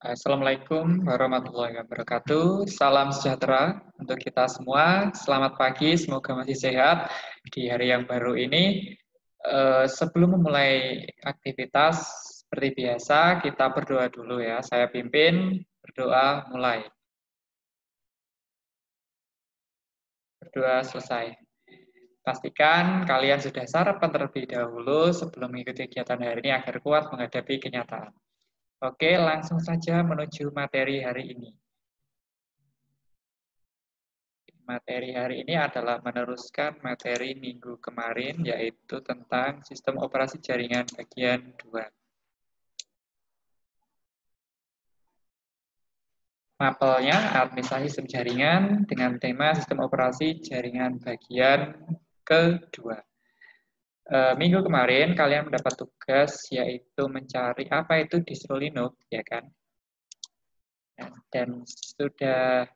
Assalamualaikum warahmatullahi wabarakatuh. Salam sejahtera untuk kita semua. Selamat pagi, semoga masih sehat di hari yang baru ini. Sebelum memulai aktivitas, seperti biasa, kita berdoa dulu ya. Saya pimpin, berdoa mulai. Berdoa selesai. Pastikan kalian sudah sarapan terlebih dahulu sebelum mengikuti kegiatan hari ini agar kuat menghadapi kenyataan. Oke, langsung saja menuju materi hari ini. Materi hari ini adalah meneruskan materi minggu kemarin, yaitu tentang sistem operasi jaringan bagian 2. Mapelnya administrasi sistem jaringan dengan tema sistem operasi jaringan bagian kedua. Minggu kemarin kalian mendapat tugas yaitu mencari apa itu distro Linux, ya kan? Dan sudah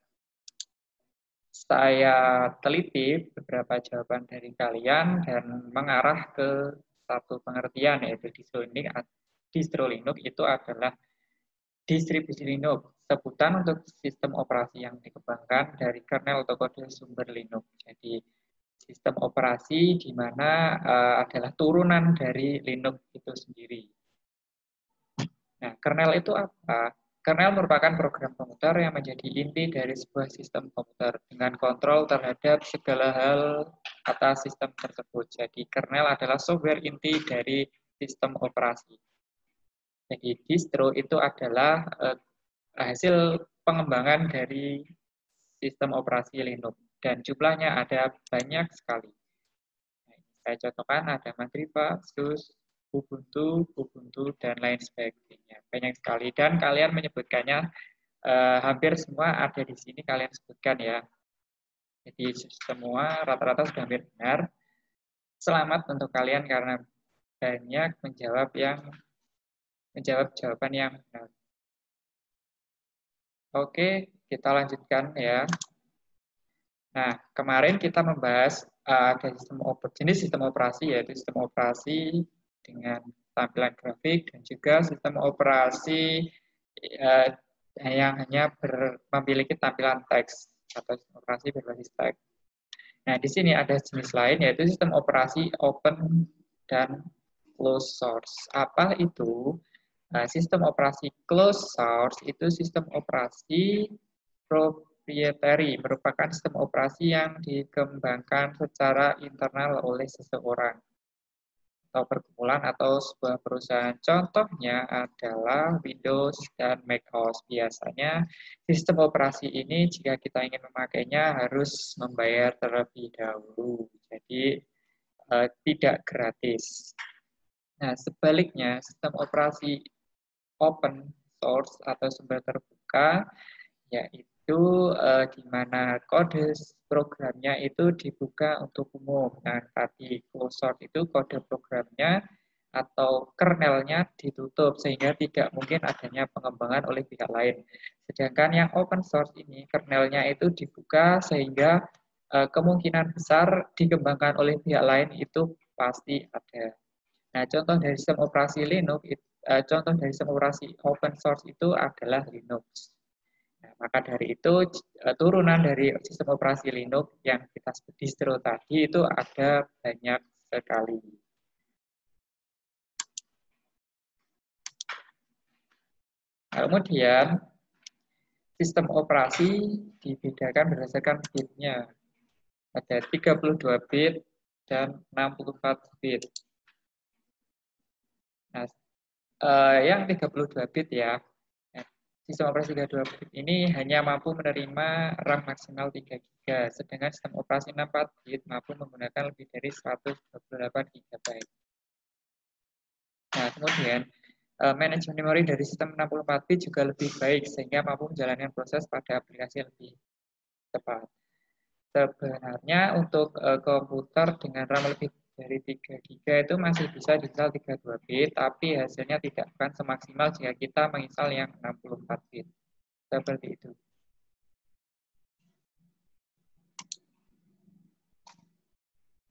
saya teliti beberapa jawaban dari kalian dan mengarah ke satu pengertian, yaitu distro Linux itu adalah distribusi Linux, sebutan untuk sistem operasi yang dikembangkan dari kernel atau kode sumber Linux. Jadi sistem operasi di mana adalah turunan dari Linux itu sendiri. Nah, kernel itu apa? Kernel merupakan program komputer yang menjadi inti dari sebuah sistem komputer dengan kontrol terhadap segala hal atas sistem tersebut. Jadi, kernel adalah software inti dari sistem operasi. Jadi, distro itu adalah hasil pengembangan dari sistem operasi Linux. Dan jumlahnya ada banyak sekali. Nah, saya contohkan ada Mandriva, SUSE, Ubuntu, dan lain sebagainya. Banyak sekali. Dan kalian menyebutkannya hampir semua ada di sini kalian sebutkan ya. Jadi semua rata-rata sudah hampir benar. Selamat untuk kalian karena banyak menjawab jawaban yang benar. Oke, kita lanjutkan ya. Nah, kemarin kita membahas ada jenis sistem operasi, yaitu sistem operasi dengan tampilan grafik dan juga sistem operasi yang hanya memiliki tampilan teks atau sistem operasi berbasis teks. Nah, di sini ada jenis lain, yaitu sistem operasi open dan closed source. Apa itu? Nah, sistem operasi closed source itu sistem operasi proprietary, merupakan sistem operasi yang dikembangkan secara internal oleh seseorang atau perkumpulan atau sebuah perusahaan. Contohnya adalah Windows dan macOS. Biasanya sistem operasi ini jika kita ingin memakainya harus membayar terlebih dahulu. Jadi tidak gratis. Nah, sebaliknya sistem operasi open source atau sumber terbuka yaitu di mana kode programnya itu dibuka untuk umum. Nah, tadi closed source itu kode programnya atau kernelnya ditutup sehingga tidak mungkin adanya pengembangan oleh pihak lain. Sedangkan yang open source ini kernelnya itu dibuka sehingga kemungkinan besar dikembangkan oleh pihak lain itu pasti ada. Nah, contoh dari sistem operasi Linux, contoh dari sistem operasi open source itu adalah Linux. Nah, maka dari itu turunan dari sistem operasi Linux yang kita sebut distro tadi itu ada banyak sekali. Nah, kemudian sistem operasi dibedakan berdasarkan bitnya. Ada 32 bit dan 64 bit. Nah, yang 32 bit ya, sistem operasi 32 bit ini hanya mampu menerima RAM maksimal 3 GB, sedangkan sistem operasi 64 bit mampu menggunakan lebih dari 128 GB. Nah, kemudian manajemen memori dari sistem 64 bit juga lebih baik, sehingga mampu menjalankan proses pada aplikasi lebih cepat. Sebenarnya untuk komputer dengan RAM lebih dari 3 GB itu masih bisa diinstal 32 bit, tapi hasilnya tidak akan semaksimal jika kita menginstal yang 64 bit. Seperti itu.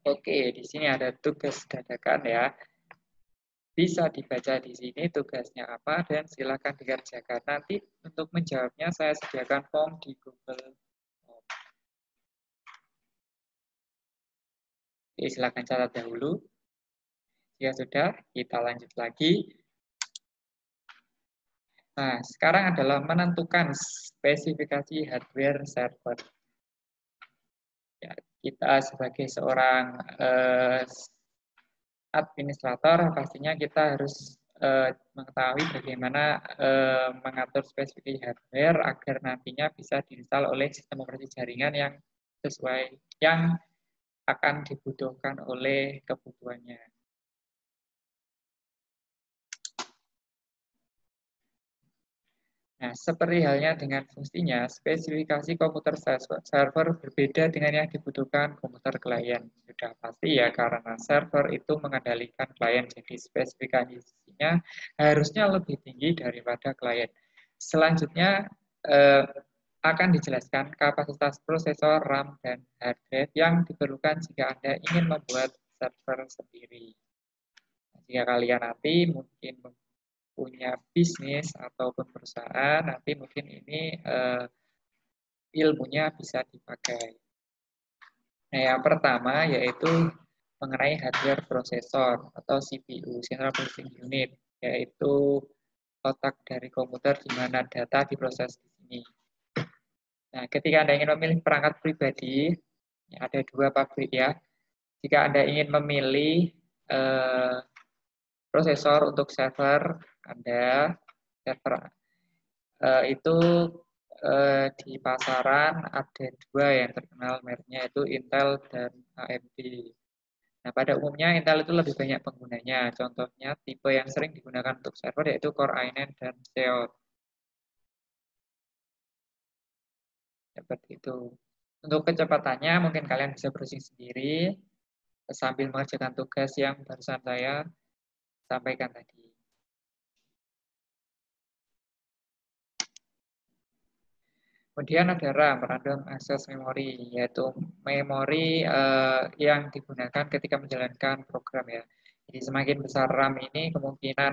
Oke, di sini ada tugas dadakan ya. bisa dibaca di sini tugasnya apa dan silakan dikerjakan. Nanti untuk menjawabnya saya sediakan form di Google Form. Oke, silakan catat dahulu. Jika sudah, kita lanjut lagi. Nah, sekarang adalah menentukan spesifikasi hardware server. Ya, kita sebagai seorang administrator, pastinya kita harus mengetahui bagaimana mengatur spesifikasi hardware agar nantinya bisa diinstal oleh sistem operasi jaringan yang sesuai yang akan dibutuhkan oleh kebutuhannya. Nah, seperti halnya dengan fungsinya, spesifikasi komputer server berbeda dengan yang dibutuhkan komputer klien. Sudah pasti ya, karena server itu mengendalikan klien, jadi spesifikasinya harusnya lebih tinggi daripada klien. Selanjutnya, akan dijelaskan kapasitas prosesor, RAM, dan hard drive yang diperlukan jika Anda ingin membuat server sendiri. Jika kalian nanti mungkin punya bisnis ataupun perusahaan, nanti mungkin ini ilmunya bisa dipakai. Nah, yang pertama yaitu mengenai hardware prosesor atau CPU, Central Processing Unit, yaitu otak dari komputer di mana data diproses di sini. Nah, ketika Anda ingin memilih perangkat pribadi, ada dua pabrik ya. Jika Anda ingin memilih prosesor untuk server Anda, server itu di pasaran ada dua yang terkenal mereknya, yaitu Intel dan AMD. Nah, pada umumnya Intel itu lebih banyak penggunanya. Contohnya tipe yang sering digunakan untuk server yaitu Core i9 dan Xeon. Seperti itu. Untuk kecepatannya mungkin kalian bisa browsing sendiri sambil mengerjakan tugas yang barusan saya sampaikan tadi. Kemudian ada RAM, Random Access Memory, yaitu memori yang digunakan ketika menjalankan program ya. Jadi semakin besar RAM ini kemungkinan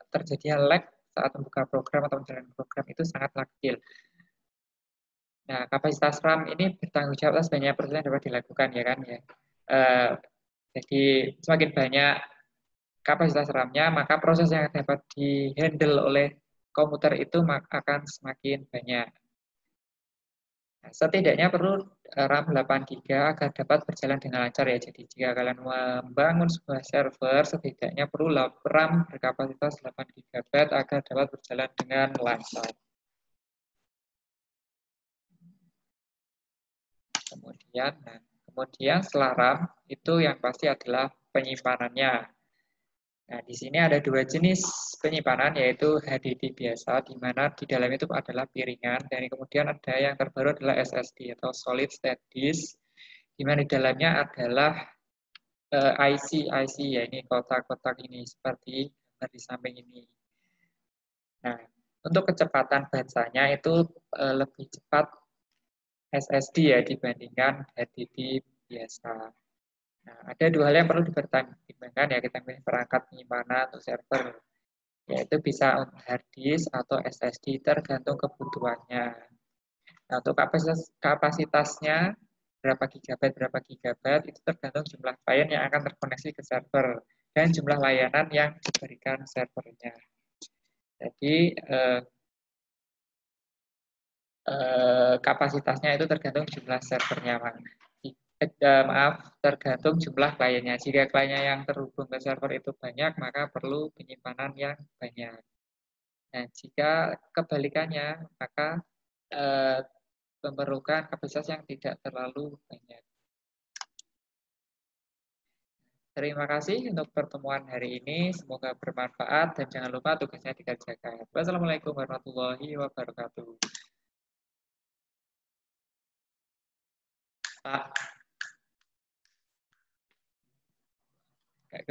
terjadinya lag saat membuka program atau menjalankan program itu sangatlah kecil. Nah, kapasitas RAM ini bertanggung jawab atas banyak proses yang dapat dilakukan ya kan ya. Jadi semakin banyak kapasitas RAM-nya, maka proses yang dapat dihandle oleh komputer itu akan semakin banyak. Nah, setidaknya perlu RAM 8 GB agar dapat berjalan dengan lancar ya. Jadi jika kalian membangun sebuah server, setidaknya perlu RAM berkapasitas 8 GB agar dapat berjalan dengan lancar. Kemudian setelah RAM itu yang pasti adalah penyimpanannya. Nah, di sini ada dua jenis penyimpanan, yaitu HDD biasa, di mana di dalam itu adalah piringan, dan kemudian ada yang terbaru adalah SSD atau Solid State Disk, di mana di dalamnya adalah IC, ya ini kotak-kotak ini, seperti di samping ini. Nah, untuk kecepatan bacanya itu lebih cepat SSD ya dibandingkan HDD biasa. Nah, ada dua hal yang perlu dipertimbangkan ya kita milih perangkat penyimpanan atau server, yaitu bisa hard disk atau SSD tergantung kebutuhannya. Nah, untuk kapasitasnya berapa gigabyte itu tergantung jumlah klien yang akan terkoneksi ke server dan jumlah layanan yang diberikan servernya. Jadi kapasitasnya itu tergantung jumlah servernya, tergantung jumlah kliennya. Jika kliennya yang terhubung ke server itu banyak, maka perlu penyimpanan yang banyak. Nah, jika kebalikannya, maka memerlukan kapasitas yang tidak terlalu banyak. Terima kasih untuk pertemuan hari ini. Semoga bermanfaat dan jangan lupa tugasnya dikerjakan. Wassalamualaikum warahmatullahi wabarakatuh. Pak. Kayak